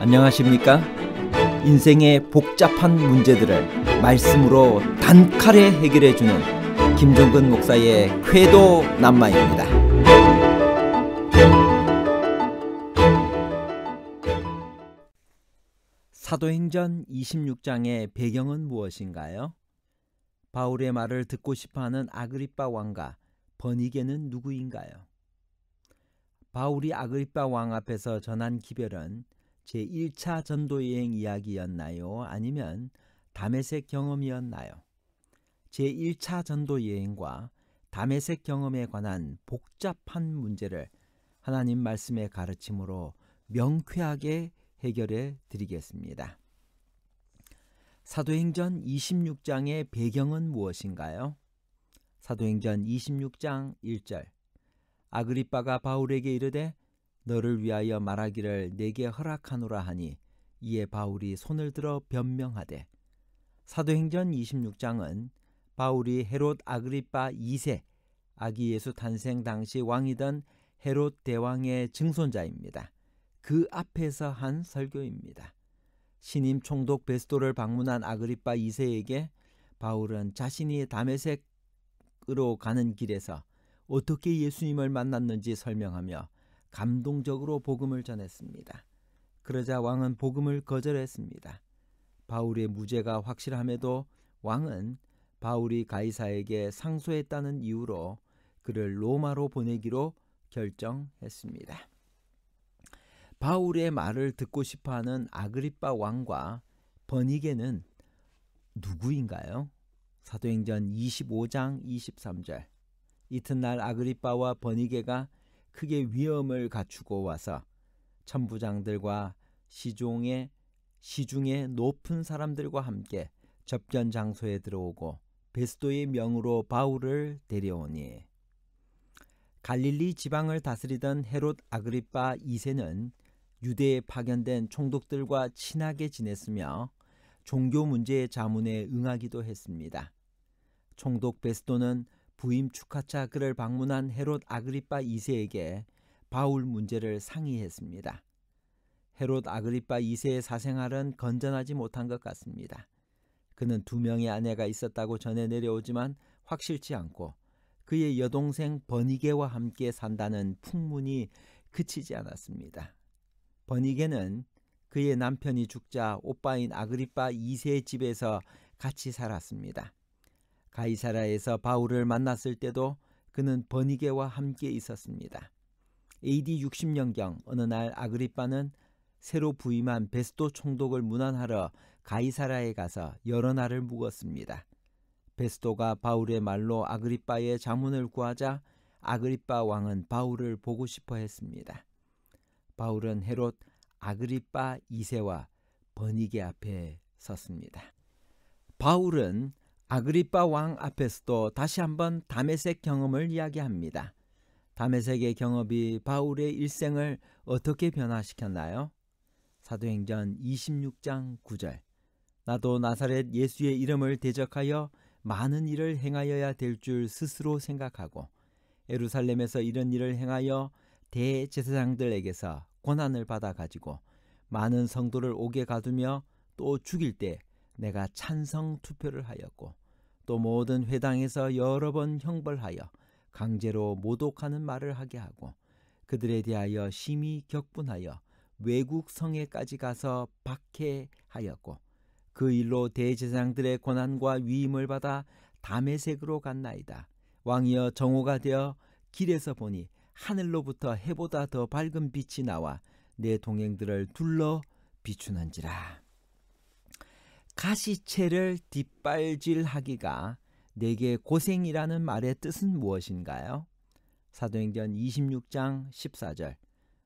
안녕하십니까? 인생의 복잡한 문제들을 말씀으로 단칼에 해결해주는 김종근 목사의 쾌도 남마입니다. 사도행전 26장의 배경은 무엇인가요? 바울의 말을 듣고 싶어하는 아그리빠 왕과 버니게는 누구인가요? 바울이 아그리빠 왕 앞에서 전한 기별은 제1차 전도여행 이야기였나요? 아니면 다메섹 경험이었나요? 제1차 전도여행과 다메섹 경험에 관한 복잡한 문제를 하나님 말씀의 가르침으로 명쾌하게 해결해 드리겠습니다. 사도행전 26장의 배경은 무엇인가요? 사도행전 26장 1절 아그리빠가 바울에게 이르되 너를 위하여 말하기를 내게 허락하노라 하니 이에 바울이 손을 들어 변명하되. 사도행전 26장은 바울이 헤롯 아그리빠 2세 아기 예수 탄생 당시 왕이던 헤롯 대왕의 증손자입니다. 그 앞에서 한 설교입니다. 신임 총독 베스도를 방문한 아그리빠 2세에게 바울은 자신이 다메섹으로 가는 길에서 어떻게 예수님을 만났는지 설명하며 감동적으로 복음을 전했습니다. 그러자 왕은 복음을 거절했습니다. 바울의 무죄가 확실함에도 왕은 바울이 가이사에게 상소했다는 이유로 그를 로마로 보내기로 결정했습니다. 바울의 말을 듣고 싶어하는 아그리빠 왕과 버니게는 누구인가요? 사도행전 25장 23절 이튿날 아그리빠와 버니게가 크게 위엄을 갖추고 와서 천부장들과 시중의 높은 사람들과 함께 접견 장소에 들어오고 베스도의 명으로 바울을 데려오니. 갈릴리 지방을 다스리던 헤롯 아그리빠 2세는 유대에 파견된 총독들과 친하게 지냈으며 종교 문제의 자문에 응하기도 했습니다. 총독 베스도는 부임 축하차 그를 방문한 헤롯 아그리빠 2세에게 바울 문제를 상의했습니다. 헤롯 아그리빠 2세의 사생활은 건전하지 못한 것 같습니다. 그는 2명의 아내가 있었다고 전해 내려오지만 확실치 않고 그의 여동생 버니게와 함께 산다는 풍문이 그치지 않았습니다. 버니게는 그의 남편이 죽자 오빠인 아그리빠 2세의 집에서 같이 살았습니다. 가이사라에서 바울을 만났을 때도 그는 버니게와 함께 있었습니다. AD 60년경 어느 날 아그리빠는 새로 부임한 베스도 총독을 문안하러 가이사라에 가서 여러 날을 묵었습니다. 베스도가 바울의 말로 아그리빠의 자문을 구하자 아그리빠 왕은 바울을 보고 싶어 했습니다. 바울은 헤롯 아그리빠 2세와 버니게 앞에 섰습니다. 바울은 아그리빠 왕 앞에서도 다시 한번 다메섹 경험을 이야기합니다. 다메섹의 경험이 바울의 일생을 어떻게 변화시켰나요? 사도행전 26장 9절 나도 나사렛 예수의 이름을 대적하여 많은 일을 행하여야 될 줄 스스로 생각하고 예루살렘에서 이런 일을 행하여 대제사장들에게서 권한을 받아 가지고 많은 성도를 옥에 가두며 또 죽일 때 내가 찬성 투표를 하였고 또 모든 회당에서 여러 번 형벌하여 강제로 모독하는 말을 하게 하고 그들에 대하여 심히 격분하여 외국 성에까지 가서 박해하였고 그 일로 대제사장들의 권한과 위임을 받아 다메섹으로 갔나이다. 왕이여 정오가 되어 길에서 보니 하늘로부터 해보다 더 밝은 빛이 나와 내 동행들을 둘러 비추는지라. 가시채를 뒷발질하기가 내게 고생이라는 말의 뜻은 무엇인가요? 사도행전 26장 14절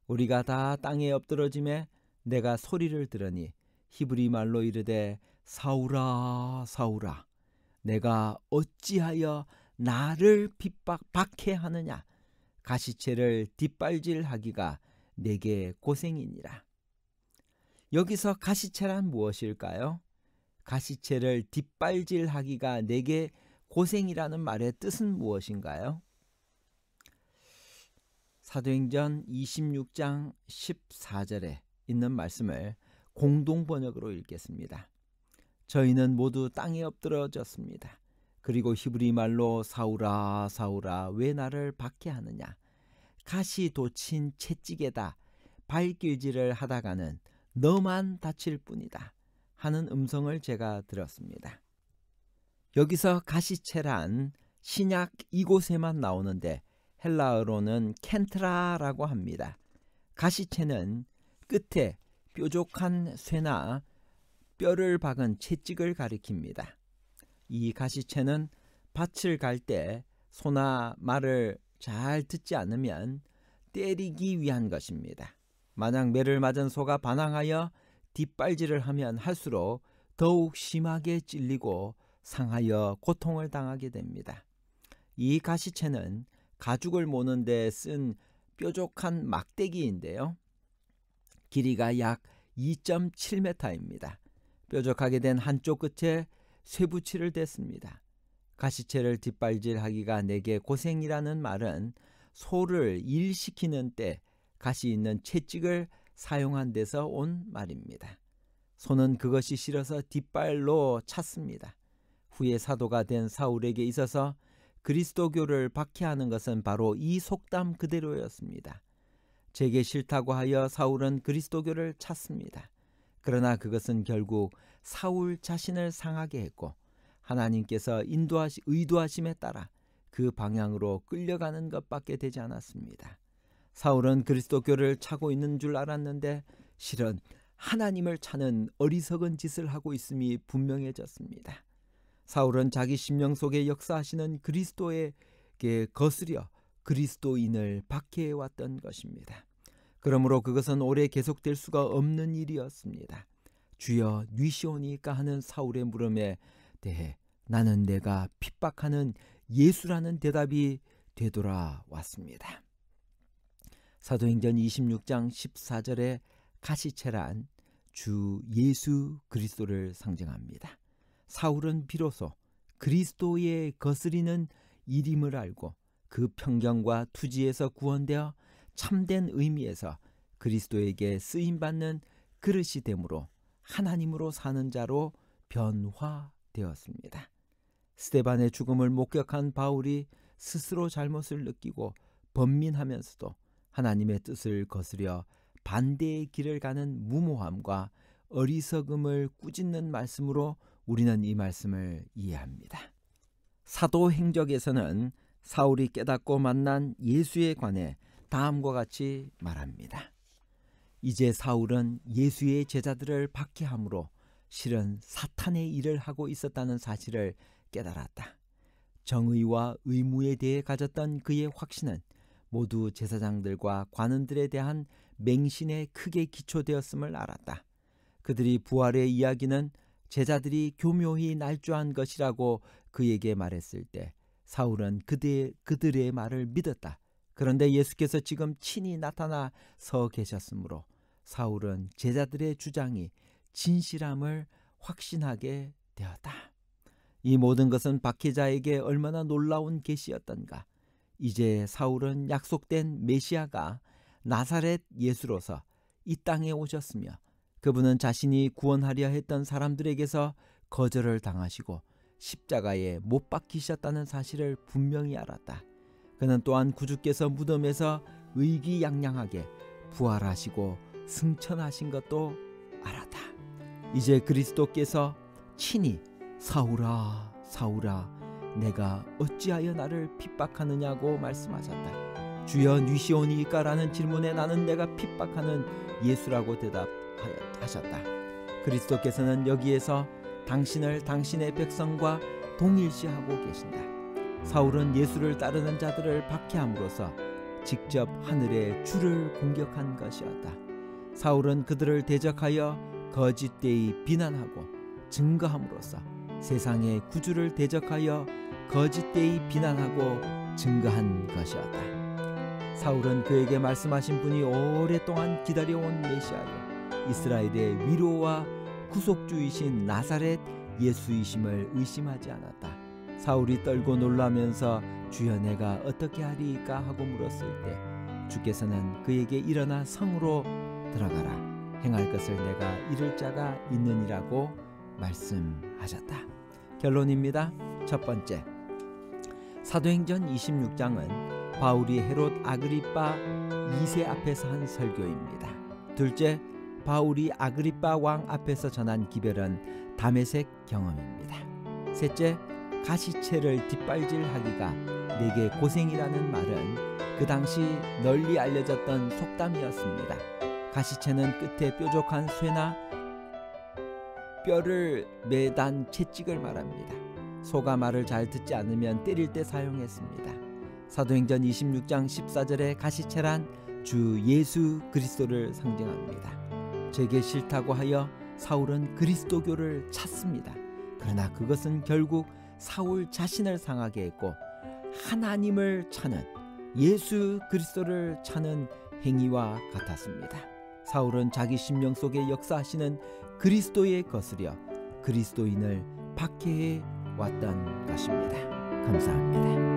우리가 다 땅에 엎드러짐에 내가 소리를 들으니 히브리 말로 이르되 사울아 사울아 내가 어찌하여 나를 박해하느냐 가시채를 뒷발질하기가 내게 고생이니라. 여기서 가시채란 무엇일까요? 가시채를 뒷발질하기가 내게 고생이라는 말의 뜻은 무엇인가요? 사도행전 26장 14절에 있는 말씀을 공동 번역으로 읽겠습니다. 저희는 모두 땅에 엎드러졌습니다. 그리고 히브리 말로 사울아 사울아 왜 나를 박해하느냐, 가시 돋친 채찍에다 발길질을 하다가는 너만 다칠 뿐이다 하는 음성을 제가 들었습니다. 여기서 가시채란 신약 이곳에만 나오는데 헬라어로는 켄트라라고 합니다. 가시채는 끝에 뾰족한 쇠나 뼈를 박은 채찍을 가리킵니다. 이 가시채는 밭을 갈 때 소나 말을 잘 듣지 않으면 때리기 위한 것입니다. 만약 매를 맞은 소가 반항하여 뒷발질을 하면 할수록 더욱 심하게 찔리고 상하여 고통을 당하게 됩니다. 이 가시채는 가죽을 모는 데 쓴 뾰족한 막대기인데요. 길이가 약 2.7m입니다. 뾰족하게 된 한쪽 끝에 쇠붙이를 댔습니다. 가시채를 뒷발질하기가 내게 고생이라는 말은 소를 일시키는 때 가시 있는 채찍을 사용한 데서 온 말입니다. 소는 그것이 싫어서 뒷발로 찼습니다. 후에 사도가 된 사울에게 있어서 그리스도교를 박해하는 것은 바로 이 속담 그대로였습니다. 제게 싫다고 하여 사울은 그리스도교를 찼습니다. 그러나 그것은 결국 사울 자신을 상하게 했고 하나님께서 의도하심에 따라 그 방향으로 끌려가는 것밖에 되지 않았습니다. 사울은 그리스도교를 차고 있는 줄 알았는데 실은 하나님을 차는 어리석은 짓을 하고 있음이 분명해졌습니다. 사울은 자기 심령 속에 역사하시는 그리스도에게 거스려 그리스도인을 박해해왔던 것입니다. 그러므로 그것은 오래 계속될 수가 없는 일이었습니다. 주여 뉘시오니까 하는 사울의 물음에 대해 나는 내가 핍박하는 예수라는 대답이 되돌아왔습니다. 사도행전 26장 14절에 가시채란 주 예수 그리스도를 상징합니다. 사울은 비로소 그리스도의 거스리는 일임을 알고 그 편견과 투지에서 구원되어 참된 의미에서 그리스도에게 쓰임받는 그릇이 되므로 하나님으로 사는 자로 변화되었습니다. 스데반의 죽음을 목격한 바울이 스스로 잘못을 느끼고 번민하면서도 하나님의 뜻을 거스려 반대의 길을 가는 무모함과 어리석음을 꾸짖는 말씀으로 우리는 이 말씀을 이해합니다. 사도행적에서는 사울이 깨닫고 만난 예수에 관해 다음과 같이 말합니다. 이제 사울은 예수의 제자들을 박해함으로 실은 사탄의 일을 하고 있었다는 사실을 깨달았다. 정의와 의무에 대해 가졌던 그의 확신은 모두 제사장들과 관원들에 대한 맹신에 크게 기초되었음을 알았다. 그들이 부활의 이야기는 제자들이 교묘히 날조한 것이라고 그에게 말했을 때 사울은 그들의 말을 믿었다. 그런데 예수께서 지금 친히 나타나 서 계셨으므로 사울은 제자들의 주장이 진실함을 확신하게 되었다. 이 모든 것은 박해자에게 얼마나 놀라운 계시였던가. 이제 사울은 약속된 메시아가 나사렛 예수로서 이 땅에 오셨으며 그분은 자신이 구원하려 했던 사람들에게서 거절을 당하시고 십자가에 못 박히셨다는 사실을 분명히 알았다. 그는 또한 구주께서 무덤에서 의기양양하게 부활하시고 승천하신 것도 알았다. 이제 그리스도께서 친히 사울아 사울아 내가 어찌하여 나를 핍박하느냐고 말씀하셨다. 주여 뉘시오니까 라는 질문에 나는 내가 핍박하는 예수라고 대답하셨다. 그리스도께서는 여기에서 당신을 당신의 백성과 동일시하고 계신다. 사울은 예수를 따르는 자들을 박해함으로써 직접 하늘의 주를 공격한 것이었다. 사울은 그들을 대적하여 거짓되이 비난하고 증거함으로써 세상의 구주를 대적하여 거짓되이 비난하고 증거한 것이었다. 사울은 그에게 말씀하신 분이 오랫동안 기다려온 메시아요 이스라엘의 위로와 구속주이신 나사렛 예수이심을 의심하지 않았다. 사울이 떨고 놀라면서 주여 내가 어떻게 하리이까 하고 물었을 때 주께서는 그에게 일어나 성으로 들어가라 행할 것을 내가 이룰 자가 있느니라고 말씀하셨다. 결론입니다. 첫 번째, 사도행전 26장은 바울이 헤롯 아그리빠 2세 앞에서 한 설교입니다. 둘째, 바울이 아그리빠 왕 앞에서 전한 기별은 다메섹 경험입니다. 셋째, 가시채를 뒷발질하기가 내게 고생이라는 말은 그 당시 널리 알려졌던 속담이었습니다. 가시채는 끝에 뾰족한 쇠나 뼈를 매단 채찍을 말합니다. 소가 말을 잘 듣지 않으면 때릴 때 사용했습니다. 사도행전 26장 14절의 가시채란 주 예수 그리스도를 상징합니다. 제게 싫다고 하여 사울은 그리스도교를 찾습니다. 그러나 그것은 결국 사울 자신을 상하게 했고 하나님을 찾는 예수 그리스도를 찾는 행위와 같았습니다. 사울은 자기 심령 속에 역사하시는 그리스도에 거스려 그리스도인을 박해해 왔던 것입니다. 감사합니다.